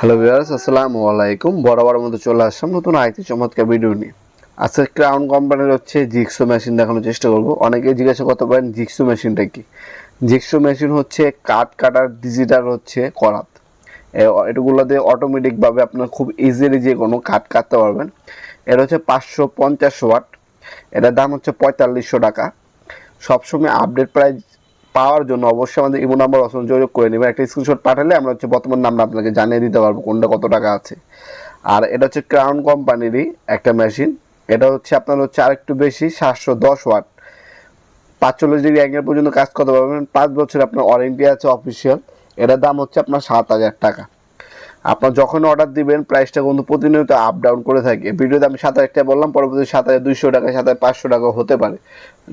Hello viewers, আসসালামু আলাইকুম। বরাবর মতো চলে আসলাম নতুন আরেকটি চমৎকার ভিডিও নিয়ে। আজকে ক্রাউন কোম্পানির জিগসো মেশিন দেখানোর চেষ্টা করব। অনেকে জিজ্ঞাসা করতে পারেন জিগসো মেশিনটা কি। জিগসো মেশিন হচ্ছে কাট কাটার ডিজিটাল করাত। এগুলোতে অটোমেটিকভাবে আপনার খুব ইজিলি যে কোনো কাট কাটতে পারবেন। এটা হচ্ছে 550 ওয়াট। এটার দাম হচ্ছে 4500 টাকা। সবসময় আপডেট প্রাইস পাওয়ার জন্য অবশ্যই আমাদের ইমো নাম্বার যোগাযোগ করে নেবেন। একটা স্ক্রিনশট পাঠালে আমরা বর্তমান নামটা আপনাকে জানিয়ে দিতে পারবো কোনটা কত টাকা আছে। আর এটা হচ্ছে ক্রাউন কোম্পানিরই একটা মেশিন। এটা হচ্ছে আপনার আরেকটু বেশি 710 ওয়াট, 45 ডিগ্রি অ্যাঙ্গেল পর্যন্ত কাজ করতে পারবেন। 5 বছর আপনার ওয়ারেন্টি আছে অফিসিয়াল। এটার দাম হচ্ছে আপনার 7000 টাকা। আপনার যখন অর্ডার দিবেন প্রাইসটা কিন্তু প্রতিনিয়ত আপ ডাউন করে থাকে। ভিডিওতে আমি 7000 টাকা বললাম, পরবর্তী 7200 টাকা 7500 টাকা হতে পারে।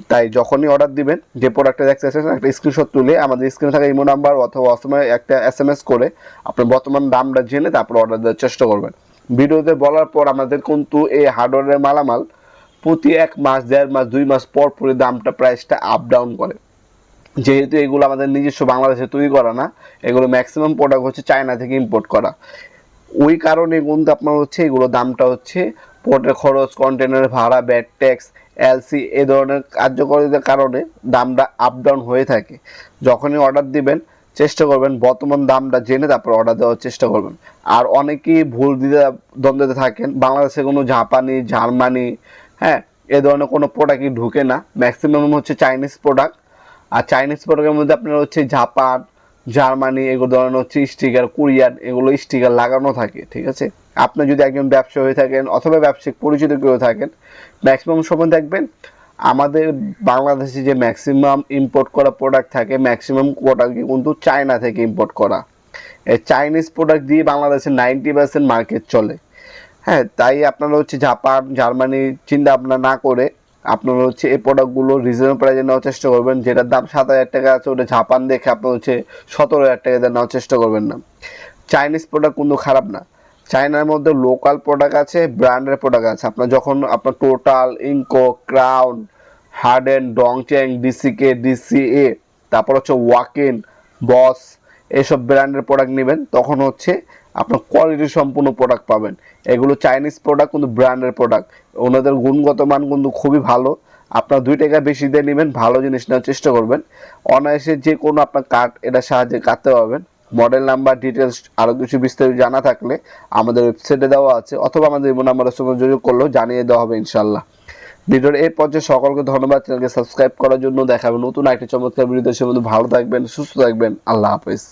তাই যখনই অর্ডার দিবেন, যে প্রোডাক্টটা দেখতে চাচ্ছেন একটা স্ক্রিনশট তুলে আমাদের স্ক্রিনে থাকা ইমো নাম্বার অথবা অসময় একটা SMS করে আপনার বর্তমান দামটা জেনে তারপর অর্ডার দেওয়ার চেষ্টা করবেন। ভিডিওতে বলার পর আমাদের কিন্তু এই হার্ডওয়্যারের মালামাল প্রতি 1 মাস 1.5 মাস 2 মাস পর পরে দামটা প্রাইসটা আপ ডাউন করে। যেহেতু এগুলো আমাদের নিজস্ব বাংলাদেশে তৈরি করা না, এগুলো ম্যাক্সিমাম প্রোডাক্ট হচ্ছে চায়না থেকে ইম্পোর্ট করা। ওই কারণে কিন্তু আপনার এগুলো দামটা পোর্টের খরচ, কন্টেনারের ভাড়া, ব্যাট ট্যাক্স, এলসি এই ধরনের কার্যকারিতার কারণে দামটা আপ ডাউন হয়ে থাকে। যখনই অর্ডার দিবেন চেষ্টা করবেন বর্তমান দামটা জেনে তারপর অর্ডার দেওয়ার চেষ্টা করবেন। আর অনেকেই ভুল দ্বন্দ্বতে থাকেন, বাংলাদেশে কোনো জাপানি, জার্মানি, হ্যাঁ, এ ধরনের কোনো প্রোডাক্টই ঢুকে না। Maximum Chinese product. আর চাইনিজ প্রোডাক্টের মধ্যে আপনার জাপান, জার্মানি এগুলো ধরনের স্টিকার, কোরিয়ান এগুলো স্টিকার লাগানো থাকে। ঠিক আছে, আপনি যদি একজন ব্যবসায়ী হয়ে থাকেন অথবা ব্যবসায়িক পরিচিত কেউ থাকেন, ম্যাক্সিমাম সময় দেখবেন আমাদের বাংলাদেশে যে ম্যাক্সিমাম ইম্পোর্ট করা প্রোডাক্ট থাকে, ম্যাক্সিমাম প্রোডাক্টই কিন্তু চায়না থেকে ইম্পোর্ট করা। এই চাইনিজ প্রোডাক্ট দিয়ে বাংলাদেশের 90% মার্কেট চলে। হ্যাঁ, তাই আপনারা জাপান, জার্মানি চিন্তা ভাবনা না করে আপনারা এই প্রোডাক্টগুলো রিজনেবল প্রাইসে নেওয়ার চেষ্টা করবেন। যেটার দাম 7000 টাকা আছে ওটা জাপান দেখে আপনার 17000 টাকা দিয়ে নেওয়ার চেষ্টা করবেন না। চাইনিজ প্রোডাক্ট কিন্তু খারাপ না। চায়নার মধ্যে লোকাল প্রোডাক্ট আছে, ব্র্যান্ডের প্রোডাক্ট আছে। আপনার যখন আপনার টোটাল, ইনকো, ক্রাউন, হার্ডেন, ডংচ্যাং, ডিসিকে, ডিসিএ, তারপর ওয়াকিন, বস এইসব ব্র্যান্ডের প্রোডাক্ট নেবেন, তখন আপনার কোয়ালিটি সম্পূর্ণ প্রোডাক্ট পাবেন। এগুলো চাইনিজ প্রোডাক্ট কিন্তু ব্র্যান্ডের প্রোডাক্ট, ওনাদের গুণগত মান কিন্তু খুবই ভালো। আপনার 2 টাকা বেশি দিয়ে নেবেন, ভালো জিনিস নেওয়ার চেষ্টা করবেন। অনায়াসে যে কোনো আপনার কাট এটার সাহায্যে কাটতে পারবেন। মডেল নাম্বার, ডিটেলস আরও কিছু বিস্তারিত জানা থাকলে আমাদের ওয়েবসাইটে দেওয়া আছে অথবা আমাদের ইমো নাম্বারের সঙ্গে যোগাযোগ করলেও জানিয়ে দেওয়া হবে ইনশাল্লাহ। ভিডিওর এই পর্যায়ে সকলকে ধন্যবাদ চ্যানেলকে সাবস্ক্রাইব করার জন্য। দেখাবেন নতুন একটা চমৎকার ভিডিও। সে ভালো থাকবেন, সুস্থ থাকবেন। আল্লাহ হাফেজ।